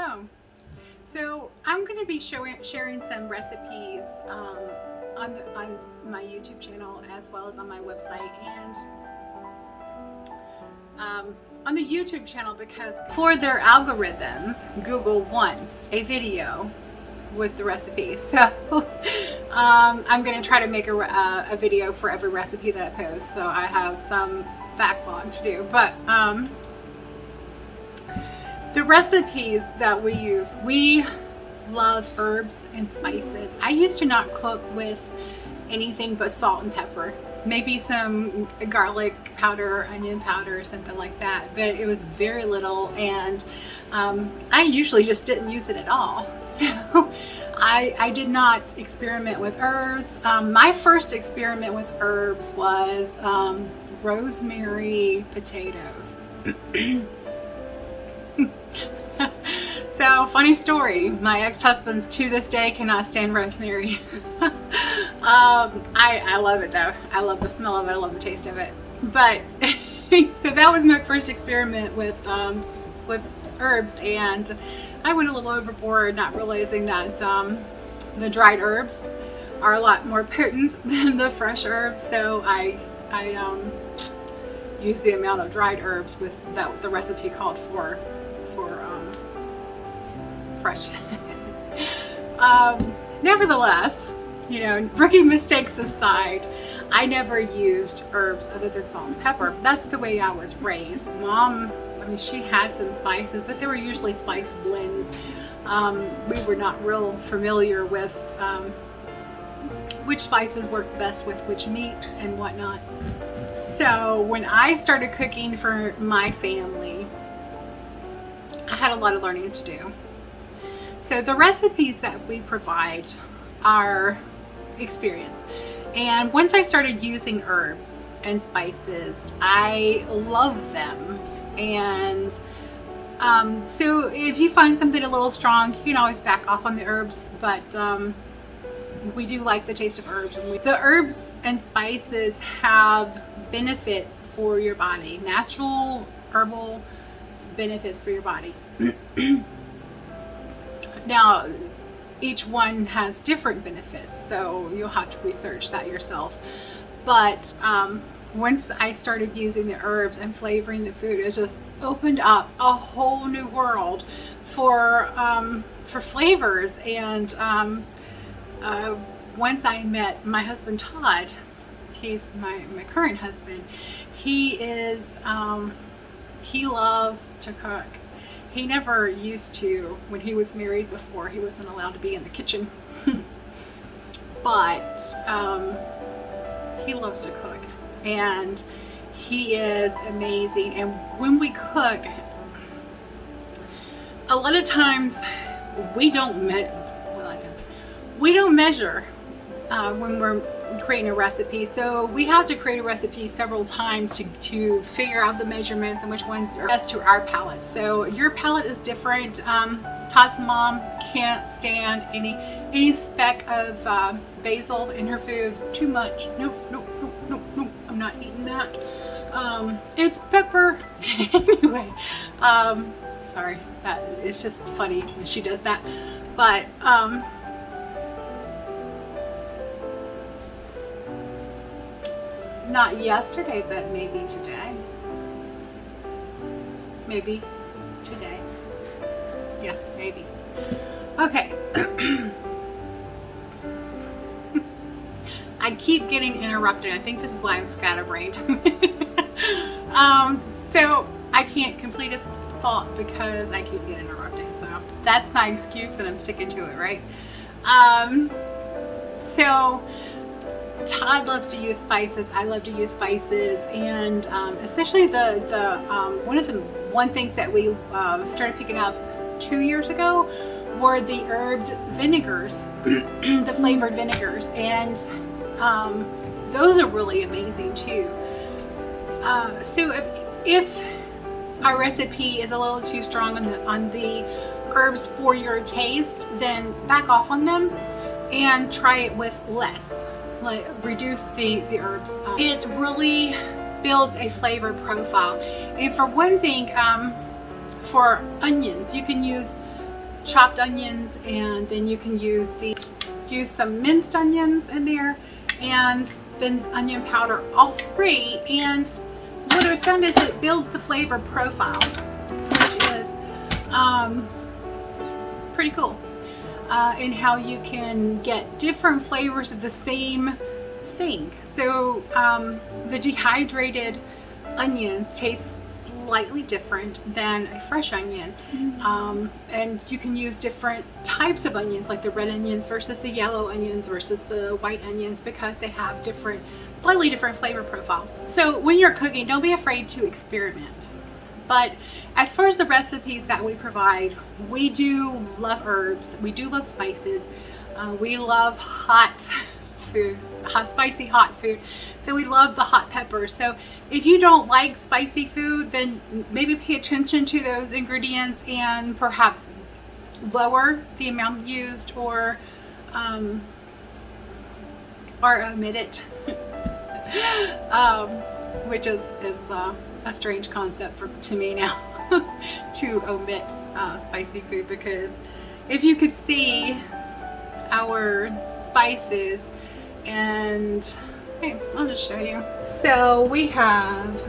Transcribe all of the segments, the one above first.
Hello. So I'm going to be sharing some recipes on my YouTube channel as well as on my website and on the YouTube channel, because for their algorithms, Google wants a video with the recipes. So I'm going to try to make a video for every recipe that I post. So I have some backlog to do, but the recipes that we use, we love herbs and spices. I used to not cook with anything but salt and pepper, maybe some garlic powder, onion powder, or something like that, but it was very little, and I usually just didn't use it at all. So I did not experiment with herbs. My first experiment with herbs was rosemary potatoes. So, funny story, my ex-husband's to this day cannot stand rosemary. I love it though. I love the smell of it. I love the taste of it. But so that was my first experiment with herbs, and I went a little overboard, not realizing that the dried herbs are a lot more potent than the fresh herbs. So I used the amount of dried herbs with that the recipe called for fresh. Nevertheless, you know, rookie mistakes aside, I never used herbs other than salt and pepper. That's the way I was raised. Mom, I mean, she had some spices, but they were usually spice blends. We were not real familiar with which spices work best with which meats and whatnot. So when I started cooking for my family, I had a lot of learning to do. So the recipes that we provide are experience. And once I started using herbs and spices, I love them. And so if you find something a little strong, you can always back off on the herbs, but we do like the taste of herbs. The herbs and spices have benefits for your body, natural herbal benefits for your body. Now, each one has different benefits, so you'll have to research that yourself. But once I started using the herbs and flavoring the food, it just opened up a whole new world for flavors. And once I met my husband Todd, he's my current husband. He loves to cook. He never used to. When he was married before, he wasn't allowed to be in the kitchen. But he loves to cook, and he is amazing. And when we cook, a lot of times we don't measure when we're creating a recipe. So we have to create a recipe several times to figure out the measurements and which ones are best to our palate. So your palate is different. Todd's mom can't stand any speck of basil in her food. Too much. Nope. I'm not eating that. It's pepper. Anyway, sorry. It's just funny when she does that. But not yesterday, but maybe today. Maybe today. Yeah, maybe. Okay. I keep getting interrupted. I think this is why I'm scatterbrained. So I can't complete a thought because I keep getting interrupted. So that's my excuse, and I'm sticking to it, right? So Todd loves to use spices. I love to use spices, and especially one things that we started picking up 2 years ago were the herbed vinegars, the flavored vinegars, and those are really amazing too. So if our recipe is a little too strong on the herbs for your taste, then back off on them and try it with less. Like reduce the herbs. It really builds a flavor profile. And for one thing, for onions, you can use chopped onions, and then you can use some minced onions in there, and then onion powder, all three. And what I found is it builds the flavor profile, which is pretty cool, in how you can get different flavors of the same thing. So the dehydrated onions taste slightly different than a fresh onion, and you can use different types of onions, like the red onions versus the yellow onions versus the white onions, because they have slightly different flavor profiles. So when you're cooking, don't be afraid to experiment. But as far as the recipes that we provide, we do love herbs, we do love spices, we love hot food, spicy hot food. So we love the hot peppers. So if you don't like spicy food, then maybe pay attention to those ingredients and perhaps lower the amount used, or omit it, which is a strange concept to me now, to omit spicy food, because if you could see our spices, and okay, I'll just show you. So we have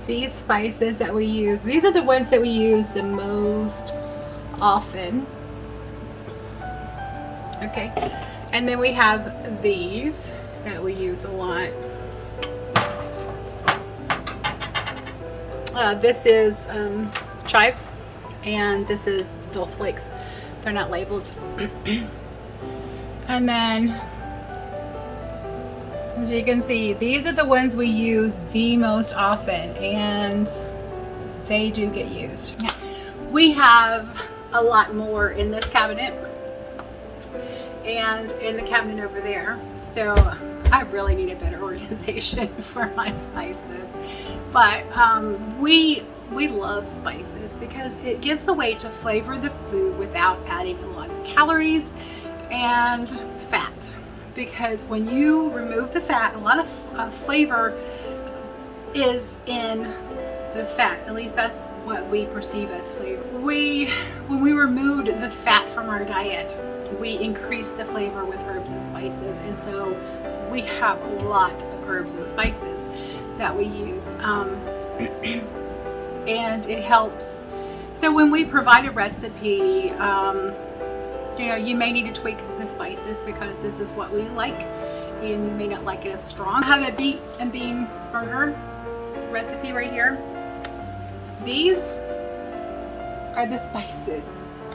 these spices that we use. These are the ones that we use the most often. Okay, and then we have these that we use a lot. This is chives, and this is dulse flakes. They're not labeled. And then, as you can see, these are the ones we use the most often, and they do get used. Yeah. We have a lot more in this cabinet and in the cabinet over there, so I really need a better organization for my spices. But we love spices because it gives a way to flavor the food without adding a lot of calories and fat. Because when you remove the fat, a lot of flavor is in the fat. At least that's what we perceive as flavor. When we removed the fat from our diet, we increased the flavor with herbs and spices, and so we have a lot of herbs and spices that we use, and it helps. So when we provide a recipe, you know, you may need to tweak the spices because this is what we like, and you may not like it as strong. I have a beet and bean burger recipe right here. These are the spices.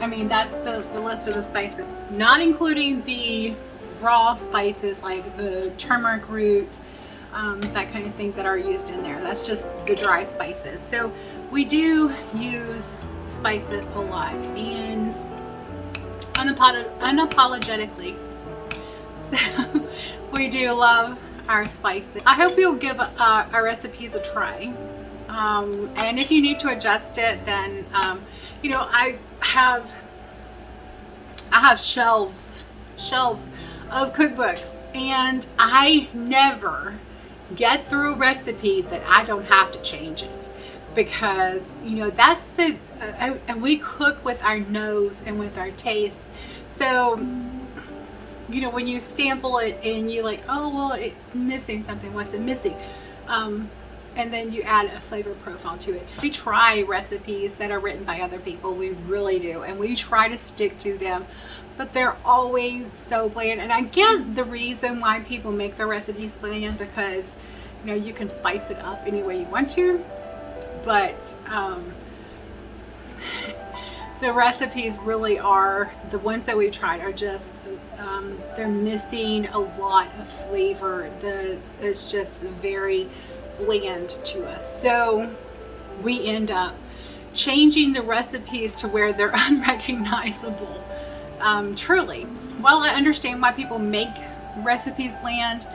I mean, that's the list of the spices, not including the raw spices like the turmeric root, that kind of thing that are used in there. That's just the dry spices. So we do use spices a lot, and unapologetically. So we do love our spices. I hope you'll give our recipes a try. And if you need to adjust it, then you know, I have shelves of cookbooks, and I never get through a recipe that I don't have to change it, because you know, that's and we cook with our nose and with our taste. So you know, when you sample it and you like, oh well, it's missing something, what's it missing, and then you add a flavor profile to it. We try recipes that are written by other people, we really do, and we try to stick to them, but they're always so bland. And I get the reason why people make their recipes bland, because you know, you can spice it up any way you want to, but the recipes really are, the ones that we tried are just they're missing a lot of flavor. It's just very bland to us, so we end up changing the recipes to where they're unrecognizable. Truly, while I understand why people make recipes bland,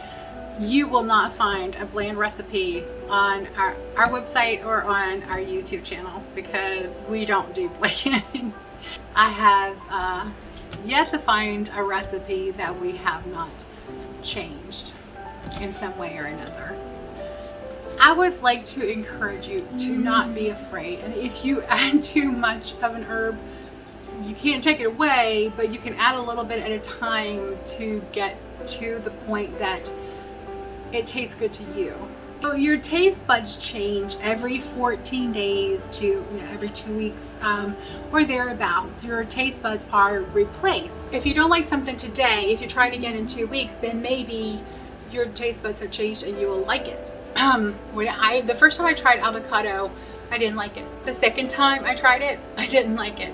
you will not find a bland recipe on our website or on our YouTube channel, because we don't do bland. I have yet to find a recipe that we have not changed in some way or another. I would like to encourage you to not be afraid. And if you add too much of an herb, you can't take it away, but you can add a little bit at a time to get to the point that it tastes good to you. So your taste buds change every 14 days to every 2 weeks or thereabouts. Your taste buds are replaced. If you don't like something today, if you try it again in 2 weeks, then maybe your taste buds have changed and you will like it. The first time I tried avocado, I didn't like it. The second time I tried it, I didn't like it.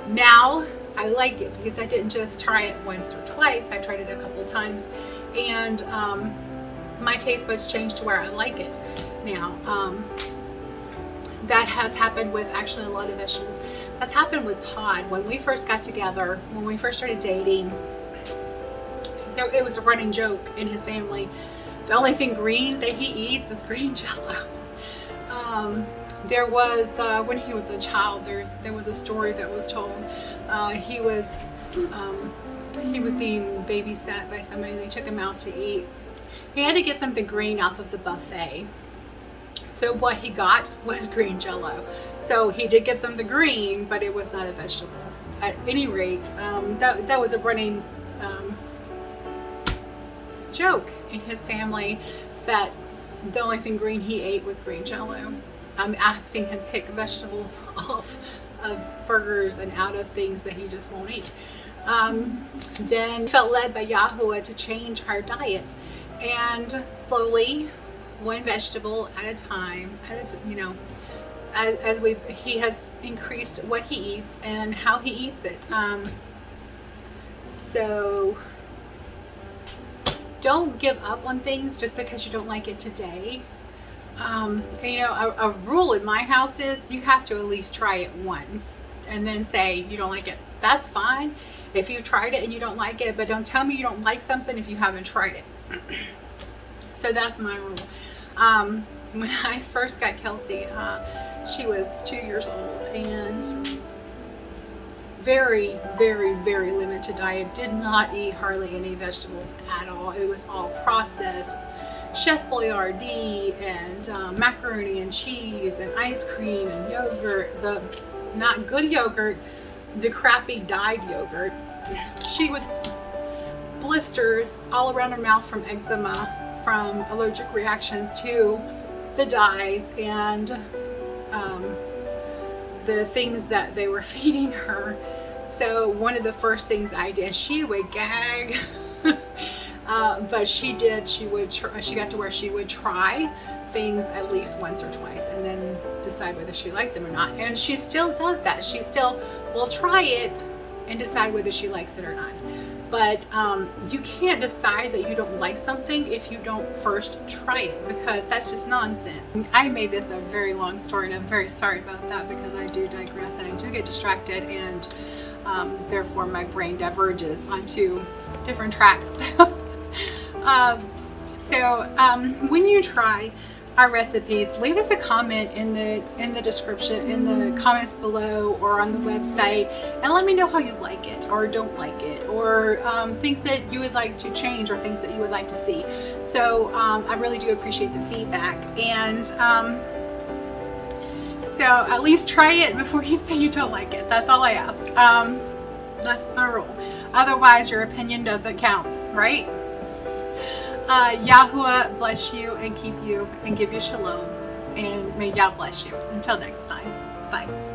Now I like it because I didn't just try it once or twice. I tried it a couple of times, and my taste buds changed to where I like it now. That has happened with actually a lot of vegetables. That's happened with Todd. When we first got together, when we first started dating, it was a running joke in his family. The only thing green that he eats is green Jello. There was, when he was a child, there was a story that was told. He was being babysat by somebody. They took him out to eat. He had to get something green off of the buffet. So what he got was green Jello. So he did get something green, but it was not a vegetable. At any rate, that was a running joke in his family, that the only thing green he ate was green Jello. I've seen him pick vegetables off of burgers and out of things that he just won't eat. Then felt led by Yahuah to change our diet, and slowly, one vegetable at a time, he has increased what he eats and how he eats it. So don't give up on things just because you don't like it today. A rule in my house is you have to at least try it once and then say you don't like it. That's fine if you tried it and you don't like it, but don't tell me you don't like something if you haven't tried it. So that's my rule. When I first got Kelsey, she was 2 years old and very, very, very limited diet. Did not eat hardly any vegetables at all. It was all processed. Chef Boyardee and macaroni and cheese and ice cream and yogurt. The not good yogurt, the crappy dyed yogurt. She was blisters all around her mouth from eczema, from allergic reactions to the dyes and the things that they were feeding her. So one of the first things I did, she would gag, but she got to where she would try things at least once or twice and then decide whether she liked them or not. And she still does that. She still will try it and decide whether she likes it or not. But you can't decide that you don't like something if you don't first try it, because that's just nonsense. I made this a very long story, and I'm very sorry about that because I do digress and I do get distracted, and therefore my brain diverges onto different tracks. When you try our recipes, leave us a comment in the description, in the comments below, or on the website, and let me know how you like it or don't like it, or things that you would like to change or things that you would like to see. So I really do appreciate the feedback, and so at least try it before you say you don't like it. That's all I ask. That's the rule. Otherwise, your opinion doesn't count, right? Yahuah bless you and keep you and give you shalom, and may Yah bless you. Until next time, bye.